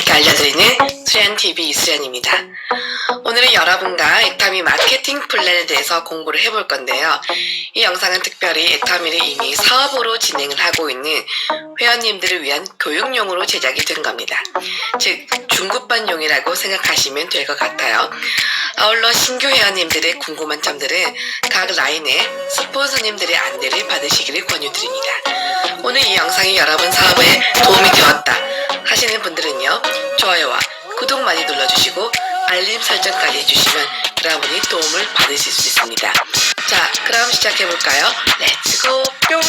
쉽게 알려드리는 수련TV 이수련입니다. 오늘은 여러분과 애터미 마케팅 플랜에 대해서 공부를 해볼 건데요. 이 영상은 특별히 애터미를 이미 사업으로 진행을 하고 있는 회원님들을 위한 교육용으로 제작이 된 겁니다. 즉 중급반용이라고 생각하시면 될 것 같아요. 아울러 신규 회원님들의 궁금한 점들은 각 라인의 스폰서님들의 안내를 받으시기를 권유드립니다. 오늘 이 영상이 여러분 사업에 도움이 되었다 하시는 분들은요, 좋아요와 구독 많이 눌러주시고 알림 설정까지 해주시면 여러분이 도움을 받으실 수 있습니다. 자, 그럼 시작해볼까요? 렛츠고 뿅!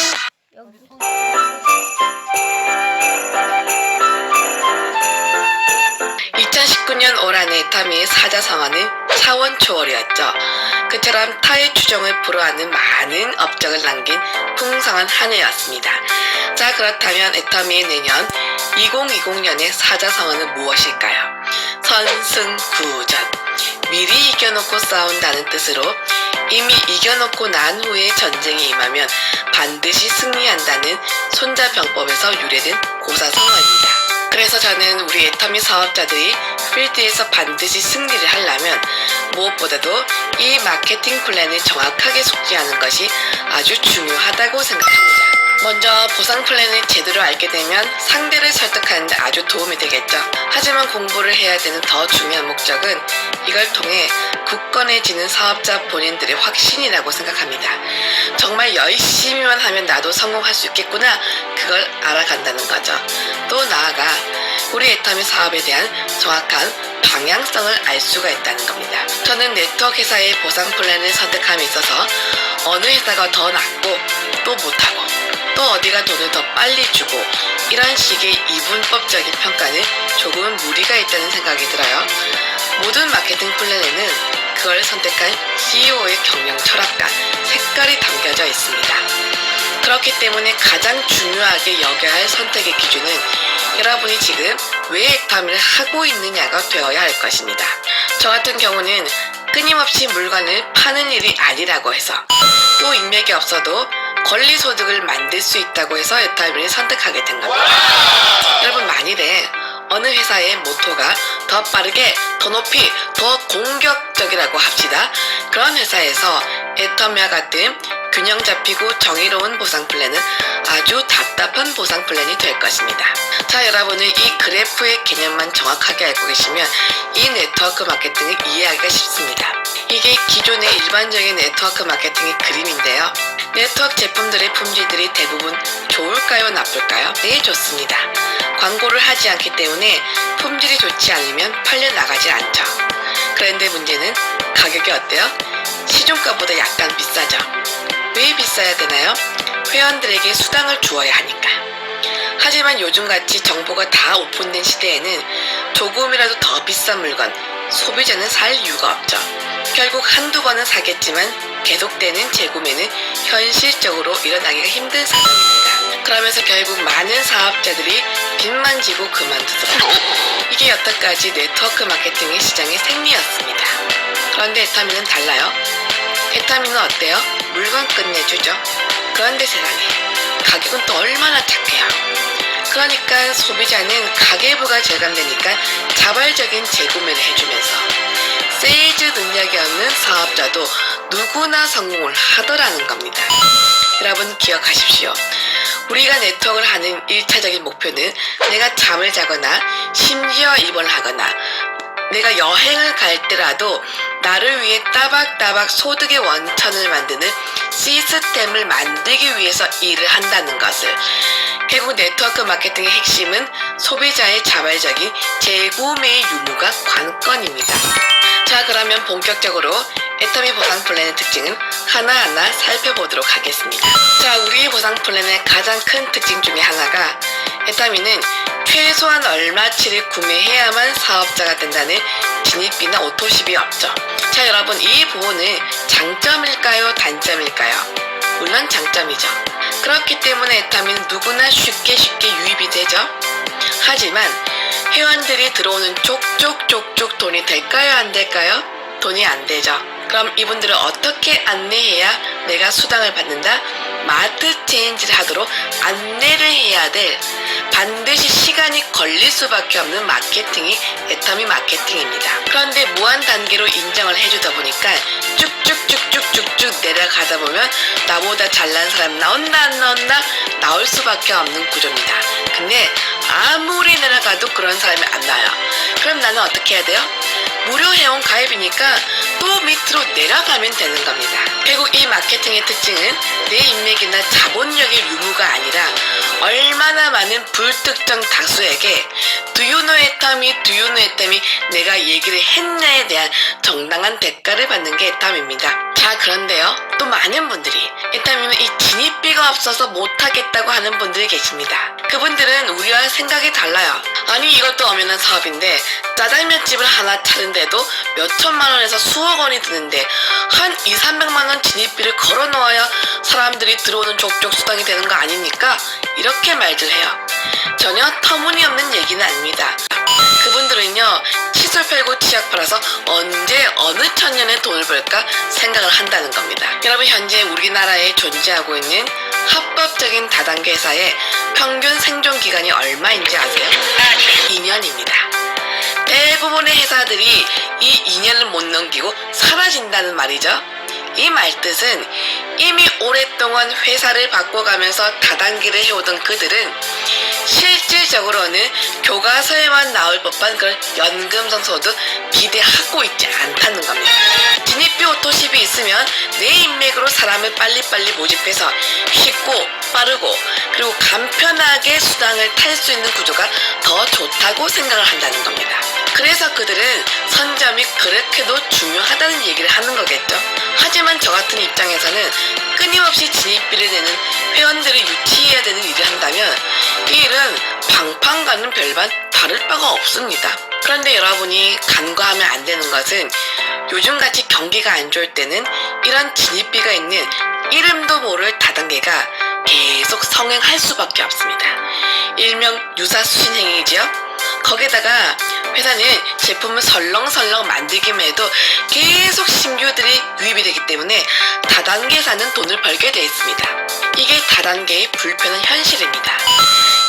2019년 올 한해 애터미의 사자성어는 차원 초월이었죠. 그처럼 타의 추종을 불허하는 많은 업적을 남긴 풍성한 한 해였습니다. 자, 그렇다면 애터미의 내년 2020년의 사자성어는 무엇일까요? 선승구전. 미리 이겨놓고 싸운다는 뜻으로 이미 이겨놓고 난 후에 전쟁에 임하면 반드시 승리한다는 손자병법에서 유래된 고사성어입니다. 그래서 저는 우리 애터미 사업자들이 필드에서 반드시 승리를 하려면 무엇보다도 이 마케팅 플랜을 정확하게 숙지하는 것이 아주 중요하다고 생각합니다. 먼저 보상 플랜을 제대로 알게 되면 상대를 설득하는 데 아주 도움이 되겠죠. 하지만 공부를 해야 되는 더 중요한 목적은 이걸 통해 굳건해지는 사업자 본인들의 확신이라고 생각합니다. 정말 열심히만 하면 나도 성공할 수 있겠구나, 그걸 알아간다는 거죠. 또 나아가 우리 애터미 사업에 대한 정확한 방향성을 알 수가 있다는 겁니다. 저는 네트워크 회사의 보상 플랜을 선택함에 있어서 어느 회사가 더 낫고 또 못하고 또 어디가 돈을 더 빨리 주고 이런 식의 이분법적인 평가는 조금은 무리가 있다는 생각이 들어요. 모든 마케팅 플랜에는 그걸 선택한 CEO의 경영 철학과 색깔이 담겨져 있습니다. 그렇기 때문에 가장 중요하게 여겨야 할 선택의 기준은 여러분이 지금 왜 애터미를 하고 있느냐가 되어야 할 것입니다. 저 같은 경우는 끊임없이 물건을 파는 일이 아니라고 해서 또 인맥이 없어도 권리소득을 만들 수 있다고 해서 애터미를 선택하게 된 겁니다. 여러분, 만일에 어느 회사의 모토가 더 빠르게, 더 높이, 더 공격적이라고 합시다. 그런 회사에서 애터미와 같은 균형 잡히고 정의로운 보상 플랜은 아주 답답한 보상 플랜이 될 것입니다. 자, 여러분은 이 그래프의 개념만 정확하게 알고 계시면 이 네트워크 마케팅을 이해하기가 쉽습니다. 이게 기존의 일반적인 네트워크 마케팅의 그림인데요. 네트워크 제품들의 품질들이 대부분 좋을까요, 나쁠까요? 네, 좋습니다. 광고를 하지 않기 때문에 품질이 좋지 않으면 팔려 나가지 않죠. 그런데 문제는 가격이 어때요? 시중가보다 약간 비싸죠. 왜 비싸야 되나요? 회원들에게 수당을 주어야 하니까. 하지만 요즘같이 정보가 다 오픈된 시대에는 조금이라도 더 비싼 물건, 소비자는 살 이유가 없죠. 결국 한두 번은 사겠지만 계속되는 재구매는 현실적으로 일어나기가 힘든 상황입니다. 그러면서 결국 많은 사업자들이 빚만 지고 그만두더라고요. 이게 여태까지 네트워크 마케팅의 시장의 생리였습니다. 그런데 애터미는 달라요. 애터미는 어때요? 물건 끝내주죠. 그런데 세상에 가격은 또 얼마나 착해요. 그러니까 소비자는 가계부가 절감되니까 자발적인 재구매를 해주면서 세일즈 능력이 없는 사업자도 누구나 성공을 하더라는 겁니다. 여러분 기억하십시오. 우리가 네트워크를 하는 1차적인 목표는 내가 잠을 자거나 심지어 입원을 하거나 내가 여행을 갈 때라도 나를 위해 따박따박 소득의 원천을 만드는 시스템을 만들기 위해서 일을 한다는 것을. 결국 네트워크 마케팅의 핵심은 소비자의 자발적인 재구매의 유무가 관건입니다. 자, 그러면 본격적으로 애터미 보상 플랜의 특징을 하나하나 살펴보도록 하겠습니다. 자, 우리의 보상 플랜의 가장 큰 특징 중에 하나가 애터미는 최소한 얼마치를 구매해야만 사업자가 된다는 진입비나 오토십이 없죠. 자, 여러분, 이 부분은 장점일까요, 단점일까요? 물론 장점이죠. 그렇기 때문에 애터미는 누구나 쉽게 유입이 되죠. 하지만 회원들이 들어오는 쪽쪽쪽쪽 돈이 될까요, 안 될까요? 돈이 안 되죠. 그럼 이분들을 어떻게 안내해야 내가 수당을 받는다? 마트 체인지를 하도록 안내를 해야 될 반드시 시간이 걸릴 수밖에 없는 마케팅이 애터미 마케팅입니다. 그런데 무한 단계로 인정을 해주다 보니까 쭉쭉쭉쭉쭉쭉 내려가다 보면 나보다 잘난 사람 나온다 안 나온다 나올 수밖에 없는 구조입니다. 근데 아무리 내려가도 그런 사람이 안 나와요. 그럼 나는 어떻게 해야 돼요? 무료 회원 가입이니까 또 밑으로 내려가면 되는 겁니다. 결국 이 마케팅의 특징은 내 인맥이나 자본력의 유무가 아니라 얼마나 많은 불특정 다수에게 Do you know 애터미, Do you know 애터미 내가 얘기를 했냐에 대한 정당한 대가를 받는 게 애터미입니다. 자, 그런데요, 또 많은 분들이 애터미는 이 진입비가 없어서 못하겠다고 하는 분들이 계십니다. 그분들은 우리와 생각이 달라요. 아니, 이것도 엄연한 사업인데 짜장면집을 하나 차는데도 몇천만 원에서 수억 원이 드는데 한 200~300만 원 진입비를 걸어 놓아야 사람들이 들어오는 족족 수당이 되는 거 아닙니까? 이렇게 말들 해요. 전혀 터무니없는 얘기는 아닙니다. 그분들은요, 칫솔 팔고 치약 팔아서 언제 어느 천년에 돈을 벌까 생각을 한다는 겁니다. 여러분, 현재 우리나라에 존재하고 있는 합법적인 다단계 회사의 평균 생존 기간이 얼마인지 아세요? 2년입니다. 대부분의 회사들이 이 2년을 못 넘기고 사라진다는 말이죠. 이 말뜻은 이미 오랫동안 회사를 바꿔가면서 다단계를 해오던 그들은 실질적으로는 교과서에만 나올 법한 그런 연금성소도 기대하고 있지 않다는 겁니다. 진입비 오토십이 있으면 내 인맥으로 사람을 빨리빨리 모집해서 쉽고 빠르고 그리고 간편하게 수당을 탈 수 있는 구조가 더 좋다고 생각을 한다는 겁니다. 그래서 그들은 선점이 그렇게도 중요하다는 얘기를 하는 거겠죠. 하지만 저 같은 입장에서는 끊임없이 진입비를 내는 회원들을 유치해야 되는 일을 한다면 이 일은 방판과는 별반 다를 바가 없습니다. 그런데 여러분이 간과하면 안 되는 것은 요즘같이 경기가 안 좋을 때는 이런 진입비가 있는 이름도 모를 다단계가 계속 성행할 수밖에 없습니다. 일명 유사수신행위지요. 거기다가 회사는 제품을 설렁설렁 만들기만 해도 계속 신규들이 유입이 되기 때문에 다단계에서는 돈을 벌게 되어 있습니다. 이게 다단계의 불편한 현실입니다.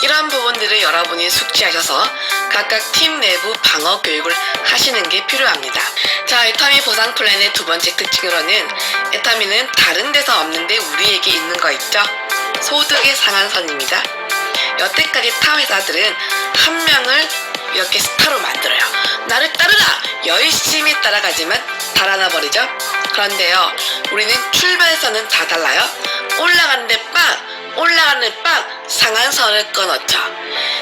이러한 부분들을 여러분이 숙지하셔서 각각 팀 내부 방어 교육을 하시는 게 필요합니다. 자, 애터미 보상 플랜의 두 번째 특징으로는 애터미는 다른 데서 없는데 우리에게 있는 거 있죠? 소득의 상한선입니다. 여태까지 타 회사들은 한 명을 이렇게 스타로 만들어요. 나를 따르라! 열심히 따라가지만 달아나 버리죠. 그런데요, 우리는 출발선은 다 달라요. 올라가는데 빵! 상한선을 끊었죠.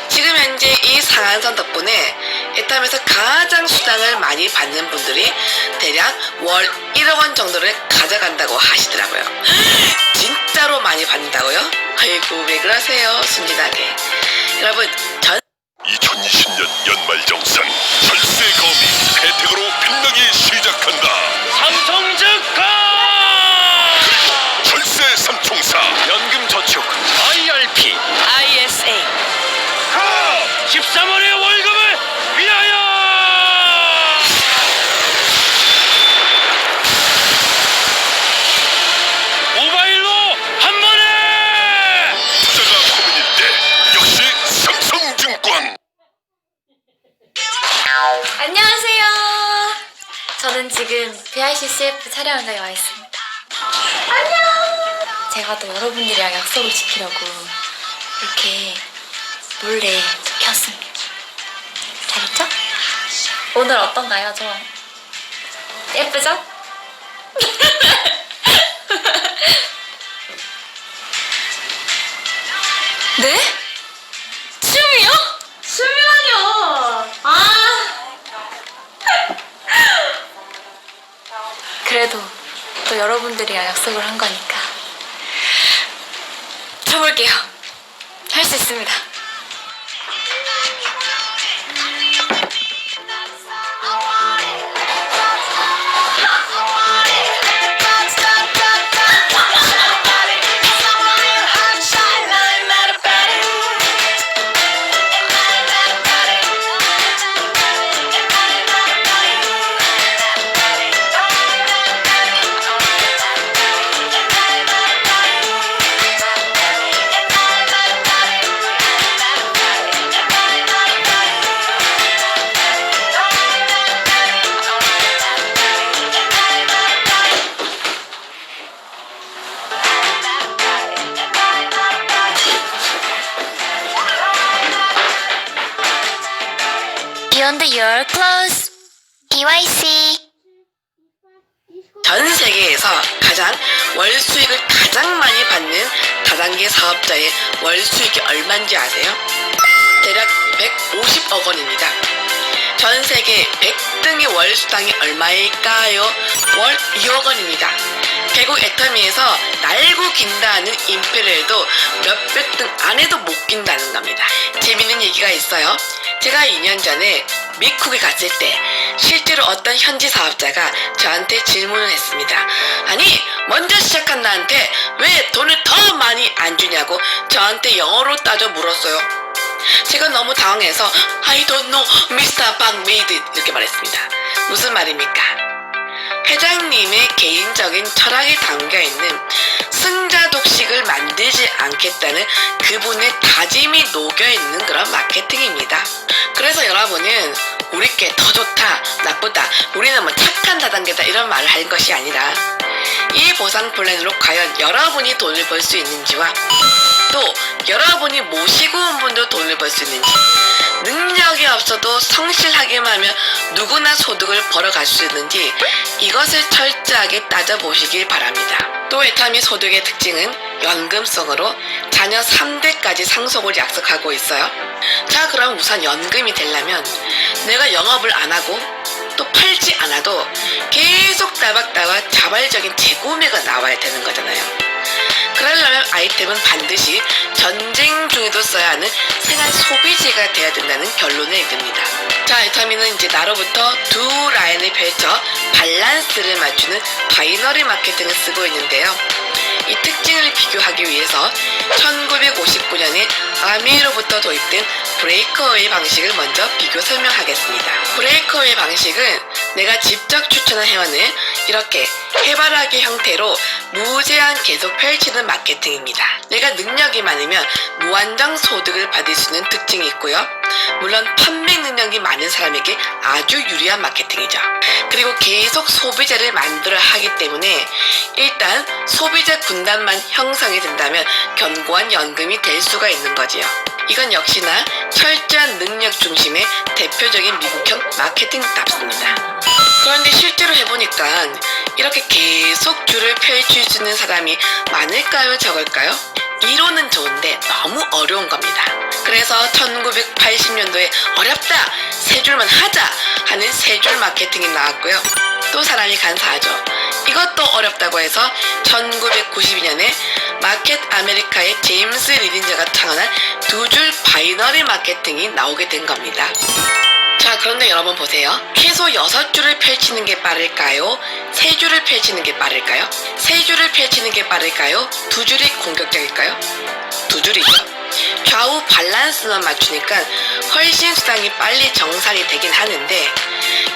지금 현재 이 상한선 덕분에 애터미에서 가장 수당을 많이 받는 분들이 대략 월 1억 원 정도를 가져간다고 하시더라고요. 진짜로 많이 받는다고요? 아이고, 왜 그러세요? 순진하게. 여러분, 2020년 연말정산 절세 거미 혜택으로 빛나기 시작한다. 삼성증권 그리고 절세 삼총사 연금저축 IRP ISA 13월의 월급을 위하여. 모바일로 한 번에. 투자가 고민일 때 역시 삼성증권. 안녕하세요. 저는 지금 BICCF 촬영장에 와 있습니다. 안녕. 제가 또 여러분들이랑 약속을 지키려고 이렇게 몰래 켰습니다. 잘했죠? 오늘 어떤가요? 저 예쁘죠? 네? 춤이요? 춤이라뇨. 그래도 또 여러분들이랑 약속을 한 거니까 쳐볼게요. 할 수 있습니다. Beyond your clothes. BYC. 전 세계에서 가장 월 수익을 가장 많이 받는 다단계 사업자의 월 수익이 얼마인지 아세요? 대략 150억 원입니다. 전 세계 100등의 월 수당이 얼마일까요? 월 2억 원입니다. 결국 애터미에서 날고 긴다는 인피니얼도 몇백 등 안에도 못 긴다는 겁니다. 재밌는 얘기가 있어요. 제가 2년 전에 미국에 갔을 때 실제로 어떤 현지 사업자가 저한테 질문을 했습니다. 아니, 먼저 시작한 나한테 왜 돈을 더 많이 안 주냐고 저한테 영어로 따져 물었어요. 제가 너무 당황해서 I don't know, Mr. 박메이드 이렇게 말했습니다. 무슨 말입니까? 회장님의 개인적인 철학이 담겨있는 승자 독식을 만들지 않겠다는 그분의 다짐이 녹여있는 그런 마케팅입니다. 그래서 여러분은 우리께 더 좋다, 나쁘다, 우리는 뭐 착한 다단계다 이런 말을 할 것이 아니라 이 보상 플랜으로 과연 여러분이 돈을 벌 수 있는지와 또 여러분이 모시고 온 분도 돈을 벌 수 있는지, 능력이 없어도 성실하게만 하면 누구나 소득을 벌어갈 수 있는지 이것을 철저하게 따져보시길 바랍니다. 또 애터미 소득의 특징은 연금성으로 자녀 3대까지 상속을 약속하고 있어요. 자, 그럼 우선 연금이 되려면 내가 영업을 안 하고 또 팔지 않아도 계속 따박따박 자발적인 재구매가 나와야 되는 거잖아요. 그러려면 아이템은 반드시 전쟁 중에도 써야 하는 생활 소비재가 돼야 된다는 결론에 이릅니다. 자, 애터미는 이제 나로부터 두 라인을 펼쳐 밸런스를 맞추는 바이너리 마케팅을 쓰고 있는데요. 이 특징을 비교하기 위해서 1959년에 아미로부터 도입된 브레이크어웨이 방식을 먼저 비교 설명하겠습니다. 브레이크어웨이 방식은 내가 직접 추천한 회원을 이렇게 해바라기 형태로 무제한 계속 펼치는 마케팅입니다. 내가 능력이 많으면 무한정 소득을 받을 수 있는 특징이 있고요. 물론 판매 능력이 많은 사람에게 아주 유리한 마케팅이죠. 그리고 계속 소비자를 만들어야 하기 때문에 일단 소비자 군단만 형성이 된다면 견고한 연금이 될 수가 있는 거지요. 이건 역시나 철저한 능력 중심의 대표적인 미국형 마케팅답습니다. 그런데 실제로 해보니까 이렇게 계속 줄을 펼칠 수 있는 사람이 많을까요, 적을까요? 이론은 좋은데 너무 어려운 겁니다. 그래서 1980년도에 어렵다, 세 줄만 하자 하는 세 줄 마케팅이 나왔고요. 또 사람이 간사하죠. 이것도 어렵다고 해서 1992년에 마켓 아메리카의 제임스 리딘저가 창안한 두 줄 바이너리 마케팅이 나오게 된 겁니다. 자, 그런데 여러분 보세요. 최소 6줄을 펼치는 게 빠를까요? 3줄을 펼치는 게 빠를까요? 3줄을 펼치는 게 빠를까요? 2줄이 공격적일까요? 2줄이죠. 좌우 밸런스만 맞추니까 훨씬 수당이 빨리 정산이 되긴 하는데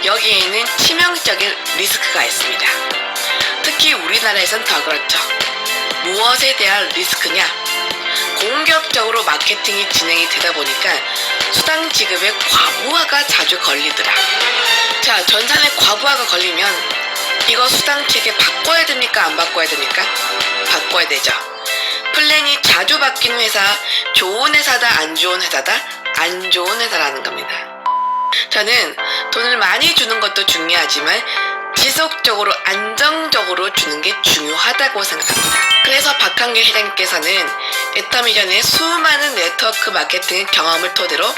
여기에는 치명적인 리스크가 있습니다. 특히 우리나라에선 더 그렇죠. 무엇에 대한 리스크냐? 공격적으로 마케팅이 진행이 되다 보니까 수당 지급에 과부하가 자주 걸리더라. 자, 전산에 과부하가 걸리면 이거 수당 체계 바꿔야 됩니까? 안 바꿔야 됩니까? 바꿔야 되죠. 플랜이 자주 바뀌는 회사, 좋은 회사다, 안 좋은 회사다, 안 좋은 회사라는 겁니다. 저는 돈을 많이 주는 것도 중요하지만 지속적으로 안정적으로 주는 게 중요하다고 생각합니다. 그래서 박한길 회장님께서는 애터미전의 수많은 네트워크 마케팅 경험을 토대로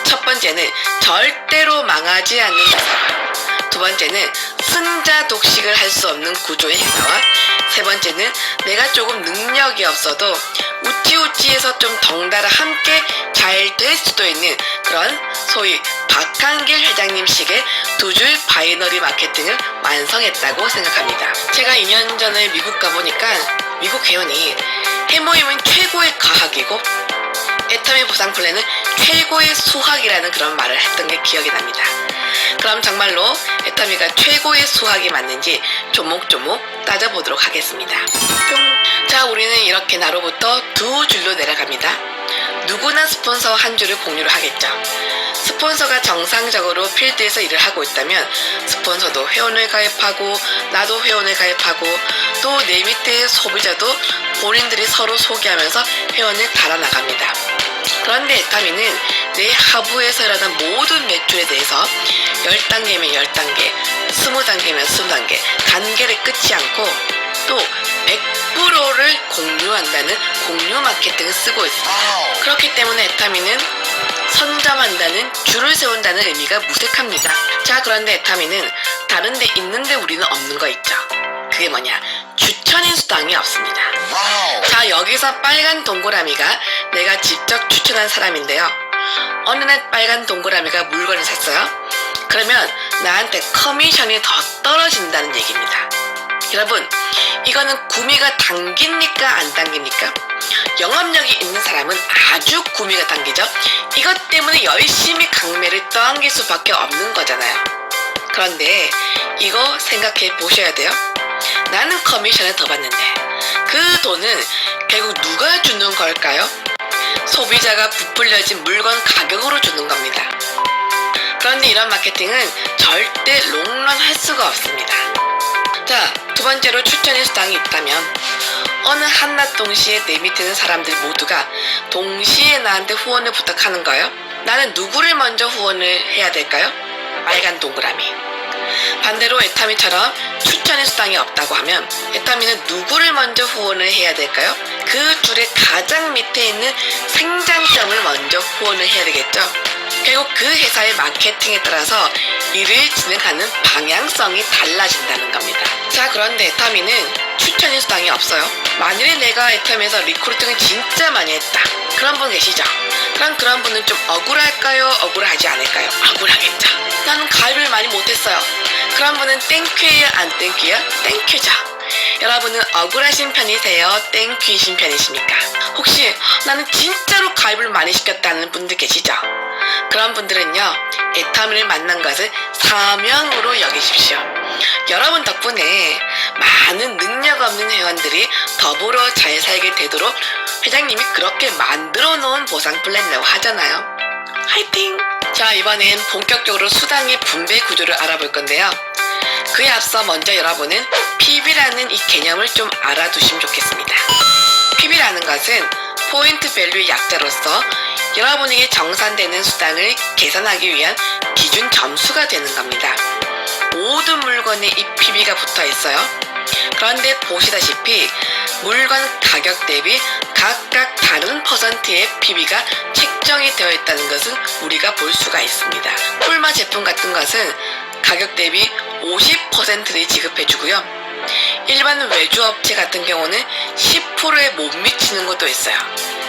첫 번째는 절대로 망하지 않는 회사와 두 번째는 승자 독식을 할 수 없는 구조의 회사와 세 번째는 내가 조금 능력이 없어도 우찌우찌해서 좀 덩달아 함께 잘 될 수도 있는 그런 소위 박한길 회장님식의 두 줄 바이너리 마케팅을 완성했다고 생각합니다. 제가 2년 전에 미국 가보니까 미국 회원이 해모임은 최고의 과학이고 애터미 보상 플랜은 최고의 수학이라는 그런 말을 했던 게 기억이 납니다. 그럼 정말로 애터미가 최고의 수학이 맞는지 조목조목 따져보도록 하겠습니다. 뿅. 자, 우리는 이렇게 나로부터 두 줄로 내려갑니다. 누구나 스폰서와 한 줄을 공유를 하겠죠. 스폰서가 정상적으로 필드에서 일을 하고 있다면 스폰서도 회원을 가입하고 나도 회원을 가입하고 또 내 밑에 소비자도 본인들이 서로 소개하면서 회원을 달아나갑니다. 그런데 에타미는 내 하부에서 일어난 모든 매출에 대해서 10단계면 10단계, 20단계면 20단계, 단계를 끊지 않고 또 100%를 공유한다는 공유 마케팅을 쓰고 있습니다. 그렇기 때문에 에타미는 선점한다는, 줄을 세운다는 의미가 무색합니다. 자, 그런데 에타미는 다른 데 있는데 우리는 없는 거 있죠. 그게 뭐냐? 추천인 수당이 없습니다. 자, 여기서 빨간 동그라미가 내가 직접 추천한 사람인데요. 어느 날 빨간 동그라미가 물건을 샀어요. 그러면 나한테 커미션이 더 떨어진다는 얘기입니다. 여러분, 이거는 구미가 당깁니까 안 당깁니까? 영업력이 있는 사람은 아주 구미가 당기죠. 이것 때문에 열심히 강매를 떠안길 수밖에 없는 거잖아요. 그런데 이거 생각해 보셔야 돼요. 나는 커미션을 더 받는데 그 돈은 결국 누가 주는 걸까요? 소비자가 부풀려진 물건 가격으로 주는 겁니다. 그런데 이런 마케팅은 절대 롱런할 수가 없습니다. 자, 두 번째로 추천의 수당이 있다면 어느 한낮 동시에 내 밑에 있는 사람들 모두가 동시에 나한테 후원을 부탁하는 거예요. 나는 누구를 먼저 후원을 해야 될까요? 빨간 동그라미. 반대로 에타미처럼 추천의 수당이 없다고 하면 에타미는 누구를 먼저 후원을 해야 될까요? 그 줄의 가장 밑에 있는 생산점을 먼저 후원을 해야 되겠죠. 결국 그 회사의 마케팅에 따라서 일을 진행하는 방향성이 달라진다는 겁니다. 자, 그런데 에타미는 추천의 수당이 없어요. 만일에 내가 에타미에서 리크루팅을 진짜 많이 했다, 그런 분 계시죠? 그럼 그런 분은 좀 억울할까요? 억울하지 않을까요? 억울하겠죠. 나는 가입을 많이 못했어요. 그런 분은 땡큐예요? 안 땡큐예요? 땡큐죠. 여러분은 억울하신 편이세요? 땡큐이신 편이십니까? 혹시 나는 진짜로 가입을 많이 시켰다는 분들 계시죠? 그런 분들은요, 에타미를 만난 것을 사명으로 여기십시오. 여러분 덕분에 많은 능력 없는 회원들이 더불어 잘 살게 되도록 회장님이 그렇게 만들어 놓은 보상 플랜이라고 하잖아요. 화이팅! 자, 이번엔 본격적으로 수당의 분배 구조를 알아볼 건데요. 그에 앞서 먼저 여러분은 PB라는 이 개념을 좀 알아두시면 좋겠습니다. PB라는 것은 포인트 밸류의 약자로서 여러분에게 정산되는 수당을 계산하기 위한 기준 점수가 되는 겁니다. 모든 물건에 이 PB가 붙어 있어요. 그런데 보시다시피 물건 가격 대비 각각 다른 퍼센트의 PB가 책정이 되어 있다는 것을 우리가 볼 수가 있습니다. 콜마 제품 같은 것은 가격 대비 50%를 지급해주고요. 일반 외주업체 같은 경우는 10%에 못 미치는 것도 있어요.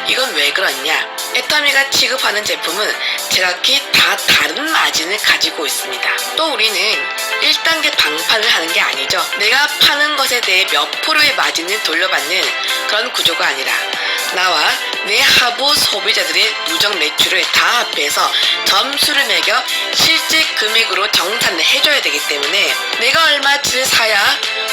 이건 왜 그렇냐? 에타미가 취급하는 제품은 제각기 다 다른 마진을 가지고 있습니다. 또 우리는 1단계 방판을 하는 게 아니죠. 내가 파는 것에 대해 몇 프로의 마진을 돌려받는 그런 구조가 아니라 나와 내 하부 소비자들의 누적 매출을 다 합해서 점수를 매겨 실제 금액으로 정산을 해줘야 되기 때문에 내가 얼마치를 사야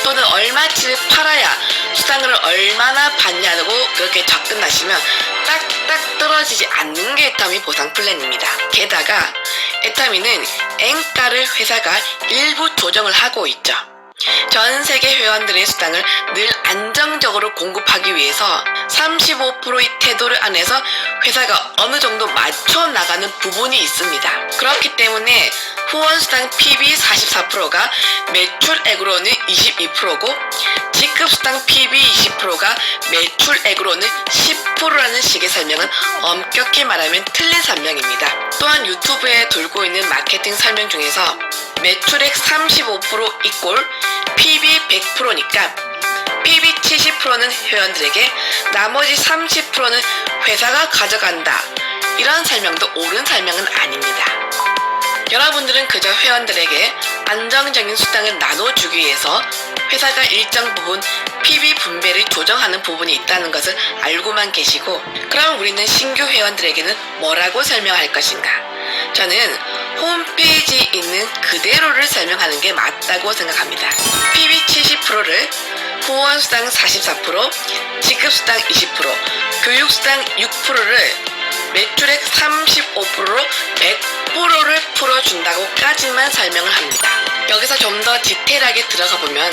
또는 얼마치를 팔아야 수당을 얼마나 받냐고 그렇게 접근하시면 딱딱 떨어지지 않는 게 에타미 보상 플랜입니다. 게다가 에타미는 N가를 회사가 일부 조정을 하고 있죠. 전 세계 회원들의 수당을 늘 안정적으로 공급하기 위해서 35%의 태도를 안에서 회사가 어느 정도 맞춰 나가는 부분이 있습니다. 그렇기 때문에 후원수당 PB 44%가 매출액으로는 22%고 직급수당 PB 20%가 매출액으로는 10%라는 식의 설명은 엄격히 말하면 틀린 설명입니다. 또한 유튜브에 돌고 있는 마케팅 설명 중에서 매출액 35% 이꼴 PB 100%니까 PB 70%는 회원들에게 나머지 30%는 회사가 가져간다, 이런 설명도 옳은 설명은 아닙니다. 여러분들은 그저 회원들에게 안정적인 수당을 나눠주기 위해서 회사가 일정 부분 PB 분배를 조정하는 부분이 있다는 것을 알고만 계시고, 그럼 우리는 신규 회원들에게는 뭐라고 설명할 것인가? 저는 홈페이지에 있는 그대로를 설명하는 게 맞다고 생각합니다. PB 70%를 후원수당 44%, 직급수당 20%, 교육수당 6%를 매출액 35%로 100%를 풀어준다고까지만 설명을 합니다. 여기서 좀 더 디테일하게 들어가 보면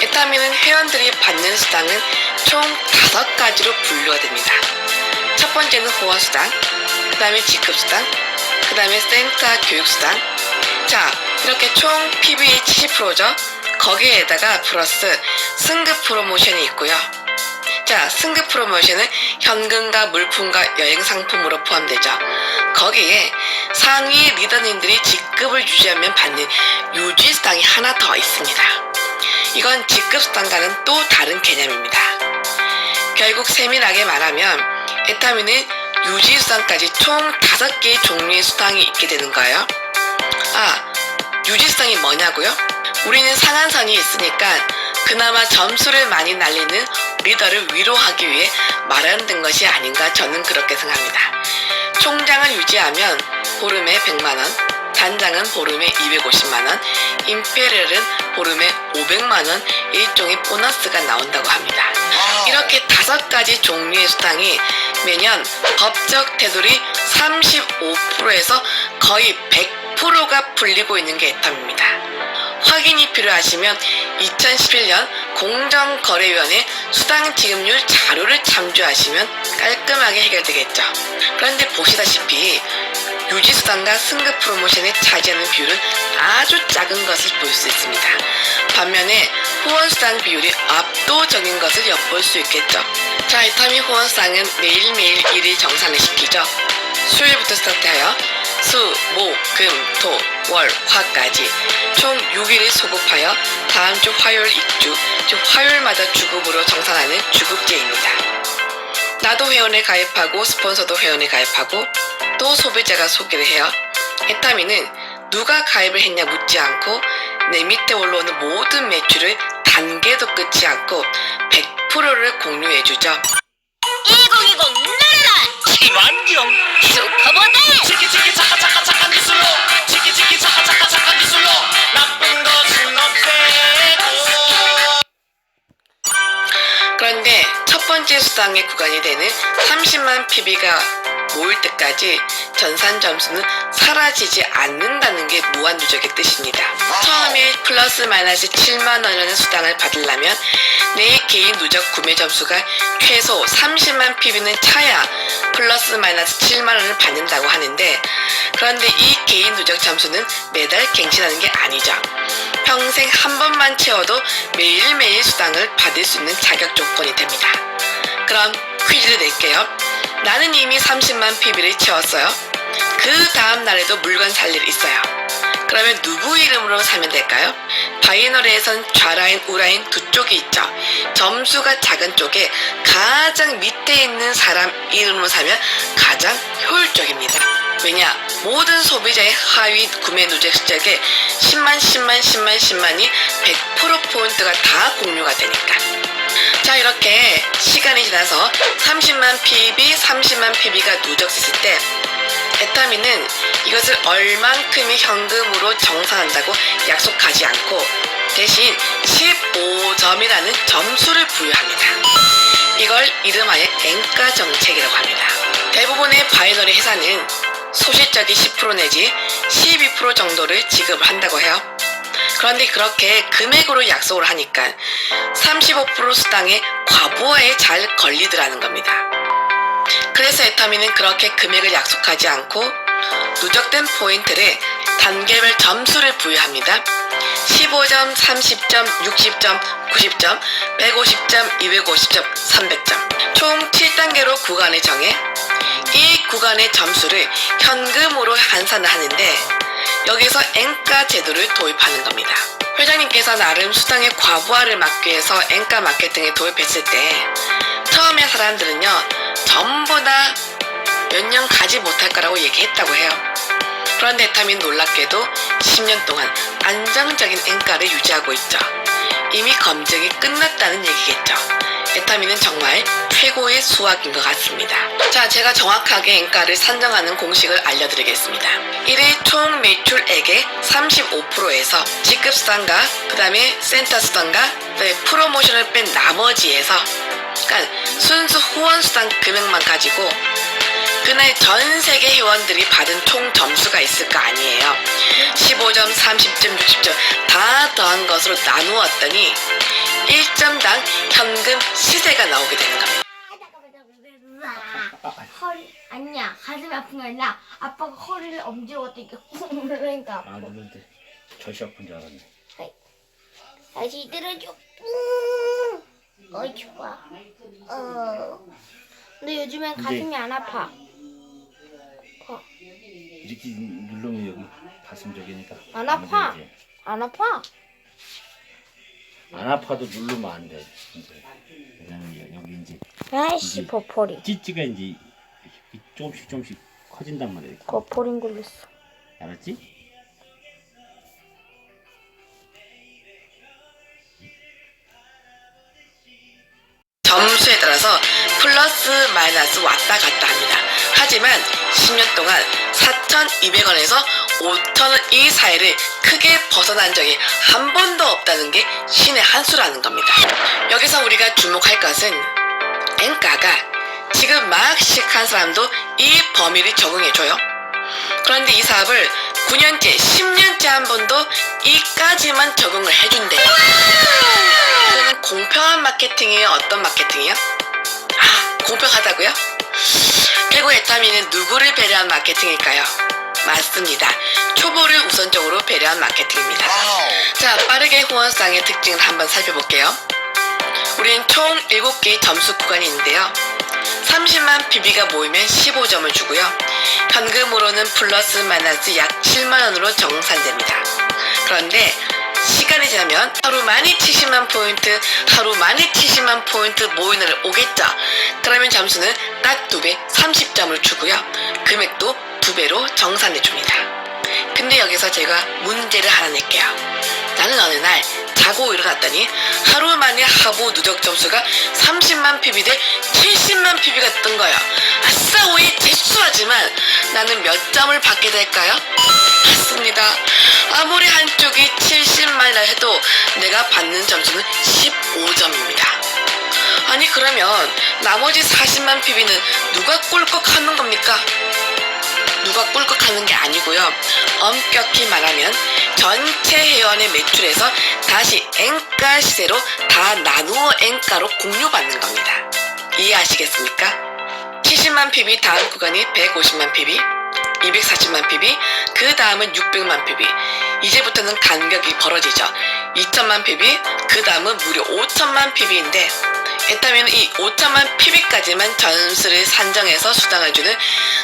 에타미는 회원들이 받는 수당은 총 5가지로 분류가 됩니다. 첫 첫 번째는 후원수당, 그 다음에 직급수당, 그 다음에 센터 교육수당. 자, 이렇게 총 PB의 70%죠. 거기에다가 플러스 승급 프로모션이 있고요. 자, 승급 프로모션은 현금과 물품과 여행 상품으로 포함되죠. 거기에 상위 리더님들이 직급을 유지하면 받는 유지수당이 하나 더 있습니다. 이건 직급수당과는 또 다른 개념입니다. 결국 세밀하게 말하면 에타미는 유지수당까지 총 5개의 종류의 수당이 있게 되는 거예요. 아, 유지수당이 뭐냐고요? 우리는 상한선이 있으니까 그나마 점수를 많이 날리는 리더를 위로하기 위해 마련된 것이 아닌가 저는 그렇게 생각합니다. 총장을 유지하면 보름에 100만원, 단장은 보름에 250만원, 임페리얼은 보름에 500만원 일종의 보너스가 나온다고 합니다. 이렇게 5가지 종류의 수당이 매년 법적 테두리 35%에서 거의 100%가 불리고 있는 게 에텀입니다. 확인이 필요하시면 2011년 공정거래위원회 수당 지급률 자료를 참조하시면 깔끔하게 해결되겠죠. 그런데 보시다시피 유지수당과 승급 프로모션에 차지하는 비율은 아주 작은 것을 볼 수 있습니다. 반면에 후원수당 비율이 압도적인 것을 엿볼 수 있겠죠. 자, 에타미 후원수당은 매일매일 일을 정산을 시키죠. 수요일부터 스타트하여 수, 목, 금, 토, 월, 화까지 총 6일을 소급하여 다음 주 화요일 입주, 즉 화요일마다 주급으로 정산하는 주급제입니다. 나도 회원에 가입하고 스폰서도 회원에 가입하고 또 소비자가 소개를 해요. 에타미는 누가 가입을 했냐 묻지 않고 내 밑에 올라오는 모든 매출을 단계도 끊지 않고 100%를 공유해주죠. 1020 나라라 친환경 슈퍼모델 치키치키 차카차카 착한 기술로 치키치키 차카차카 착한 기술로 나쁜 것은 없애고. 그런데 첫 번째 수당의 구간이 되는 30만 PB가 모일 때까지 전산 점수는 사라지지 않는다는 게 무한누적의 뜻입니다. 처음에 플러스 마이너스 7만 원이라는 수당을 받으려면 내 개인 누적 구매 점수가 최소 30만 PB는 차야 플러스 마이너스 7만 원을 받는다고 하는데, 그런데 이 개인 누적 점수는 매달 갱신하는 게 아니죠. 평생 한 번만 채워도 매일매일 수당을 받을 수 있는 자격 조건이 됩니다. 그럼 퀴즈를 낼게요. 나는 이미 30만 PB를 채웠어요. 그 다음 날에도 물건 살 일 있어요. 그러면 누구 이름으로 사면 될까요? 바이너리에선 좌라인, 우라인 두 쪽이 있죠. 점수가 작은 쪽에 가장 밑에 있는 사람 이름으로 사면 가장 효율적입니다. 왜냐? 모든 소비자의 하위 구매 누적 시작에 10만이 100% 포인트가 다 공유가 되니까. 자, 이렇게 시간이 지나서 30만 PB가 누적됐을 때 에타미는 이것을 얼만큼의 현금으로 정산한다고 약속하지 않고 대신 15점이라는 점수를 부여합니다. 이걸 이름하여 엔가 정책이라고 합니다. 대부분의 바이너리 회사는 소실적인 10% 내지 12% 정도를 지급을 한다고 해요. 그런데 그렇게 금액으로 약속을 하니까 35% 수당의 과부하에 잘 걸리더라는 겁니다. 그래서 에타미는 그렇게 금액을 약속하지 않고 누적된 포인트를 단계별 점수를 부여합니다. 15점, 30점, 60점, 90점, 150점, 250점, 300점 총 7단계로 구간을 정해 이 구간의 점수를 현금으로 환산을 하는데 여기서 엔가 제도를 도입하는 겁니다. 회장님께서 나름 수당의 과부하를 막기 위해서 엔가 마케팅에 도입했을 때 처음에 사람들은요 전부 다 몇 년 가지 못할 거라고 얘기했다고 해요. 그런데 에타미는 놀랍게도 10년 동안 안정적인 엔가를 유지하고 있죠. 이미 검증이 끝났다는 얘기겠죠. 에타미는 정말 최고의 수학인 것 같습니다. 자, 제가 정확하게 엔가를 산정하는 공식을 알려드리겠습니다. 1일 총 매출액의 35%에서 직급수당과 그 다음에 센터수당과 그다음에 프로모션을 뺀 나머지에서, 그러니까 순수 후원수당 금액만 가지고 그날 전 세계 회원들이 받은 총 점수가 있을 거 아니에요. 15점, 30점, 60점 다 더한 것으로 나누었더니 1점당 현금 시세가 나오게 되는 겁니다. 아니야, 가슴이 아픈 게 아니라 아빠가 허리를 엄지로 이렇게 쿵 누르니까 아파. 아 누군데 젖이 아픈 줄 알았네. 다시 들어줘. 좋아. 근데 요즘엔 가슴이 안 아파. 이렇게 누르면 여기 가슴 저기니까 안 아파. 되지. 안 아파? 안 아파도 누르면 안 돼. 이제 왜냐면 여기 이제 아이씨, 이게- 버퍼리. 찌찌가 이제 조금씩 커진단 말이야. 이렇게. 버퍼링 걸렸어. 알았지? 점수에 따라서 플러스 마이너스 왔다 갔다 합니다. 하지만 10년 동안 4,200원에서 5,000원 이 사이를 크게 벗어난 적이 한 번도 없다는 게 신의 한 수라는 겁니다. 여기서 우리가 주목할 것은 엔가가 지금 막 시작한 사람도 이 범위를 적응해줘요. 그런데 이 사업을 9년째, 10년째 한 번도 이까지만 적응을 해준대요. 그러면 공평한 마케팅이에요? 어떤 마케팅이요? 공평하다고요? 결국 에타미는 누구를 배려한 마케팅일까요? 맞습니다. 초보를 우선적으로 배려한 마케팅입니다. 자, 빠르게 후원상의 특징을 한번 살펴볼게요. 우리는 총 7개의 점수 구간이 있는데요. 30만 PB가 모이면 15점을 주고요. 현금으로는 플러스 마이너스 약 7만원으로 정산됩니다. 그런데 시간이 지나면 하루 만에 70만 포인트, 하루 만에 70만 포인트 모이는 날 오겠죠. 그러면 점수는 딱 2배 30점을 주고요. 금액도 2배로 정산해 줍니다. 근데 여기서 제가 문제를 하나 낼게요. 나는 어느 날 자고 일어났더니 하루 만에 하부 누적 점수가 30만 PB 대 70만 PB가 뜬 거예요. 아싸, 오이 재수하지만 나는 몇 점을 받게 될까요? 맞습니다. 아무리 한쪽이 70만이라 해도 내가 받는 점수는 15점입니다. 아니, 그러면 나머지 40만 PB는 누가 꿀꺽하는 겁니까? 누가 꿀꺽하는 게 아니고요. 엄격히 말하면 전체 회원의 매출에서 다시 N가 시세로 다 나누어 N가로 공유받는 겁니다. 이해하시겠습니까? 70만 PB 다음 구간이 150만 PB, 240만 PB, 그 다음은 600만 PB. 이제부터는 간격이 벌어지죠. 2000만 PB, 그 다음은 무려 5000만 PB인데 에타미는 이 5천만 PB까지만 점수를 산정해서 수당을 주는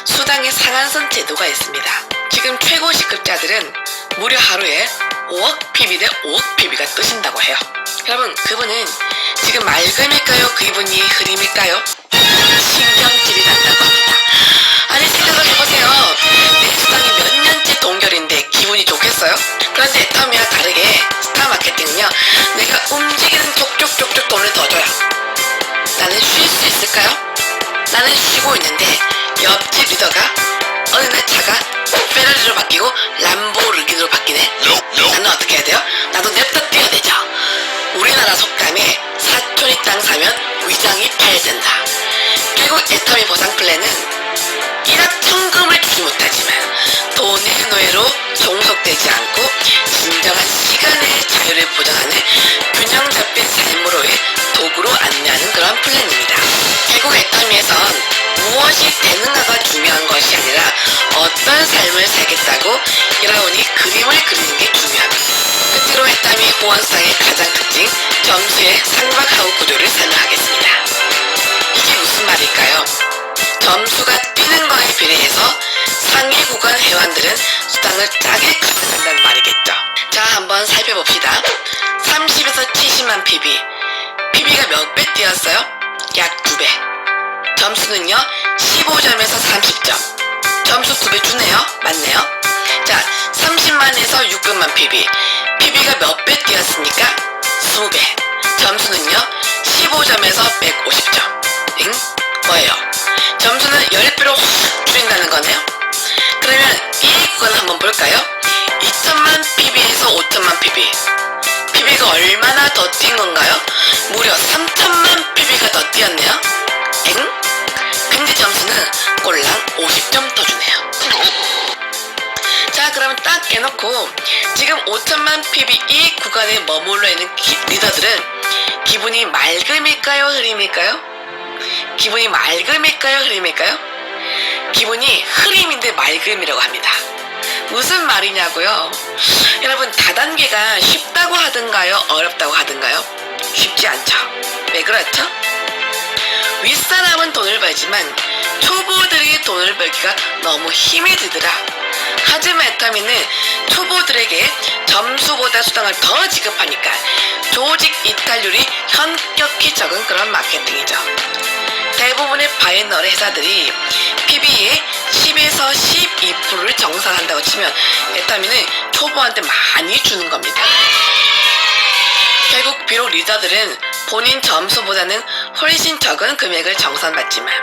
수당의 상한선 제도가 있습니다. 지금 최고 시급자들은 무려 하루에 5억 PB 대 5억 PB가 뜨신다고 해요. 여러분, 그분은 지금 맑음일까요? 그분이 흐림일까요? 신경질이 난다고 합니다. 아니, 생각을 해보세요. 내 수당이 몇 년째 동결인데 기분이 좋겠어요? 그런데 에타미와 다르게 스타 마케팅은요, 내가 움직이는 족족족족 돈을 더 줘요. 나는 쉴 수 있을까요? 나는 쉬고 있는데 옆집 리더가 어느 날 차가 페라리로 바뀌고 람보르기니로 바뀌네. 나는 어떻게 해야 돼요? 나도 냅다 뛰어야 되죠. 우리나라 속담에 사촌이 땅 사면 위장이 파열된다. 결국 에타미 보상 플랜은 일확천금을 주지 못하지만 돈의 노예로 종속되지 않고 진정한 시간의 자유를 보장하는 균형 잡힌 삶으로의 도구로 안내하는 그런 플랜입니다. 결국 에타미에선 무엇이 되는가가 중요한 것이 아니라 어떤 삶을 살겠다고 이라오니 그림을 그리는 게 중요합니다. 끝으로 에타미 후원상의 가장 특징, 점수의 상박하고 구조를 설명하겠습니다. 이게 무슨 말일까요? 점수가 뛰는 거에 비례해서 상위 구간 회원들은 수당을 짜게 가져간다는 말이겠죠. 자, 한번 살펴봅시다. 30에서 70만 PB. PB가 몇 배 뛰었어요? 약 2배. 점수는요, 15점에서 30점. 점수 2배 주네요. 맞네요. 자, 30만에서 600만 PB. PB가 몇 배 뛰었습니까? 20배. 점수는요, 15점에서 150점. 응? 뭐예요? 점수는 10배로 확 줄인다는 거네요. 그러면 이 구간 한번 볼까요? 2000만 PB에서 5000만 PB. PB가 얼마나 더 뛴 건가요? 무려 3000만 PB가 더 뛰었네요. 엥? 근데 점수는 꼴랑 50점 더 주네요. 자, 그러면 딱 깨놓고 지금 5000만 PB 이 구간에 머물러 있는 리더들은 기분이 맑음일까요? 흐림일까요? 기분이 맑음일까요? 흐림일까요? 기분이 흐림인데 맑음이라고 합니다. 무슨 말이냐고요? 여러분, 다단계가 쉽다고 하든가요? 어렵다고 하든가요? 쉽지 않죠. 왜 그렇죠? 윗사람은 돈을 벌지만 초보들이 돈을 벌기가 너무 힘이 들더라. 하지만 애터미는 초보들에게 점수보다 수당을 더 지급하니까 조직 이탈률이 현격히 적은 그런 마케팅이죠. 대부분의 바이너리 회사들이 PB의 10에서 12%를 정산한다고 치면 애터미는 초보한테 많이 주는 겁니다. 결국 비록 리더들은 본인 점수보다는 훨씬 적은 금액을 정산받지만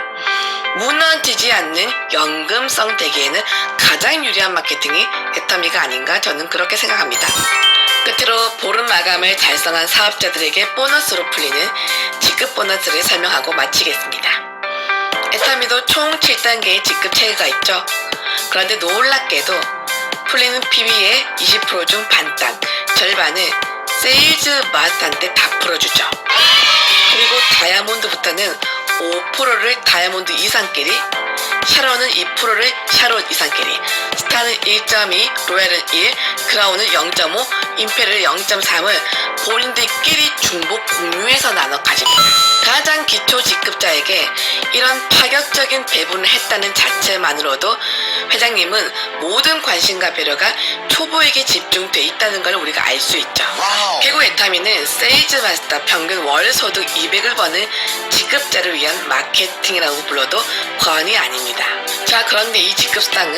무너지지 않는 연금성 대기에는 가장 유리한 마케팅이 애터미가 아닌가 저는 그렇게 생각합니다. 끝으로 보름 마감을 달성한 사업자들에게 보너스로 풀리는 직급 보너스를 설명하고 마치겠습니다. 애터미도 총 7단계의 직급 체계가 있죠. 그런데 놀랍게도 풀리는 PB의 20% 중 반땅, 절반을 세일즈 마스터한테 다 풀어주죠. 그리고 다이아몬드부터는 5%를 다이아몬드 이상끼리, 샤론은 2%를 샤론 이상끼리, 스타는 1.2, 로얄은 1, 크라운은 0.5, 임페리얼 0.3을 본인들끼리 중복 공유해서 나눠 가집니다. 가장 기초 직급자에게 이런 파격적인 배분을 했다는 자체만으로도 회장님은 모든 관심과 배려가 초보에게 집중돼 있다는 걸 우리가 알 수 있죠. 결국 애터미는 세일즈 마스터 평균 월 소득 200을 버는 직급자를 위한 마케팅이라고 불러도 과언이 아닙니다. 자, 그런데 이 직급수당은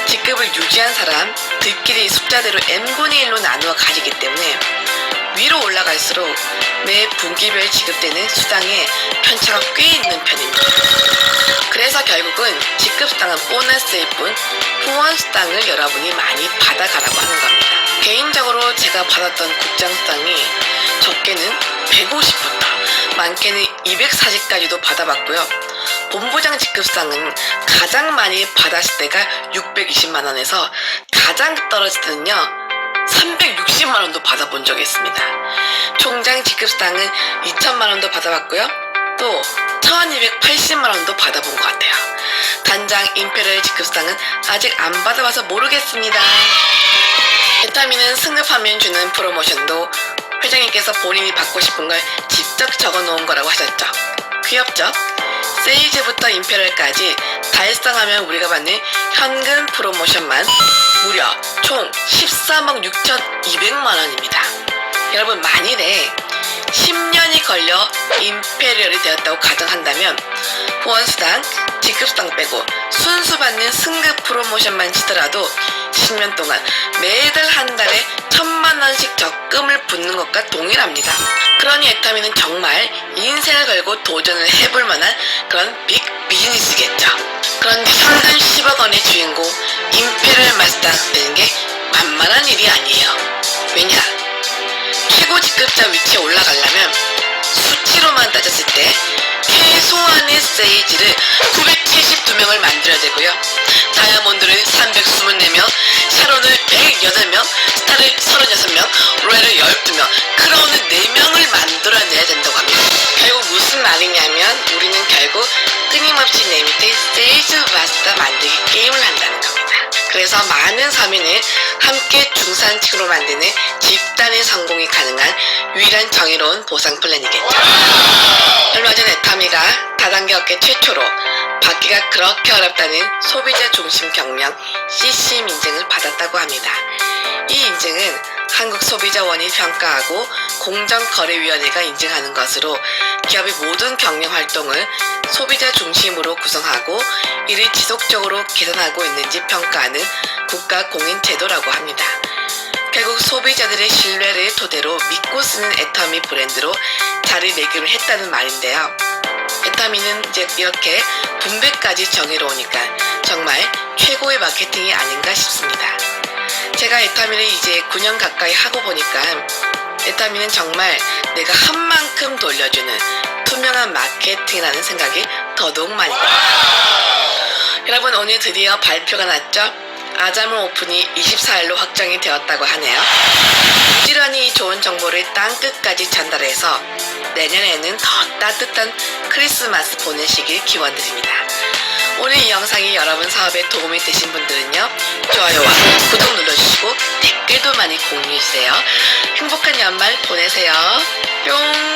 직급을 유지한 사람들끼리 숫자대로 n분의 1로 나누어 가지기 때문에 위로 올라갈수록 매 분기별 지급되는 수당의 편차가 꽤 있는 편입니다. 그래서 결국은 직급수당은 보너스일 뿐 후원수당을 여러분이 많이 받아가라고 하는 겁니다. 개인적으로 제가 받았던 국장수당이 적게는 150부터 많게는 240까지도 받아봤고요. 본부장 직급수당은 가장 많이 받았을 때가 620만원에서 가장 떨어질 때는요 360만원도 받아본 적이 있습니다. 총장 직급수당은 2천만원도 받아봤고요. 또 1280만원도 받아본 것 같아요. 단장 임페리얼 직급수당은 아직 안 받아봐서 모르겠습니다. 애터미는 승급하면 주는 프로모션도 회장님께서 본인이 받고 싶은 걸 직접 적어놓은 거라고 하셨죠. 귀엽죠? 세일즈부터 임페리얼까지 달성하면 우리가 받는 현금 프로모션만 무려 총 13억 6,200만원입니다. 여러분, 만일에 10년이 걸려 임페리얼이 되었다고 가정한다면 후원수당, 직급수당 빼고 순수 받는 승급 프로모션만 치더라도 10년 동안 매달 한 달에 1,000만원씩 적금을 붓는 것과 동일합니다. 그러니 애터미는 정말 인생을 걸고 도전을 해볼 만한 그런 빅 비즈니스겠죠. 그런데 현금 10억 원의 주인공 임페리얼 마스터 되는 게 만만한 일이 아니에요. 왜냐? 최고 직급자 위치에 올라가려면 수치로만 따졌을 때 최소한의 세이지를 972명을 만들어야 되고요. 다이아몬드를 324명, 샤론을 108명, 스타를 36명, 로얄을 12명, 크라운을 4명을 만들어내야 된다고 합니다. 결국 무슨 말이냐면 우리는 결국 끊임없이 내 밑에 세일즈 마스터 만들기 게임을 한다는 겁니다. 그래서 많은 서민을 함께 중산층으로 만드는 집단의 성공이 가능한 유일한 정의로운 보상 플랜이겠죠. 얼마 전 애터미가 다단계 업계 최초로 받기가 그렇게 어렵다는 소비자 중심 경영 CCM 인증을 받았다고 합니다. 이 인증은 한국소비자원이 평가하고 공정거래위원회가 인증하는 것으로 기업의 모든 경영 활동을 소비자 중심으로 구성하고 이를 지속적으로 개선하고 있는지 평가하는 국가 공인 제도라고 합니다. 결국 소비자들의 신뢰를 토대로 믿고 쓰는 애터미 브랜드로 자리매김을 했다는 말인데요. 애터미는 이제 이렇게 분배까지 정의로우니까 정말 최고의 마케팅이 아닌가 싶습니다. 제가 애터미를 이제 9년 가까이 하고 보니까 애터미는 정말 내가 한 만큼 돌려주는 투명한 마케팅이라는 생각이 더더욱 많이 듭니다. 여러분, 오늘 드디어 발표가 났죠? 아자몬 오픈이 24일로 확정이 되었다고 하네요. 부지런히 좋은 정보를 땅끝까지 전달해서 내년에는 더 따뜻한 크리스마스 보내시길 기원드립니다. 오늘 이 영상이 여러분 사업에 도움이 되신 분들은요, 좋아요와 구독 눌러주시고 댓글도 많이 공유해주세요. 행복한 연말 보내세요. 뿅!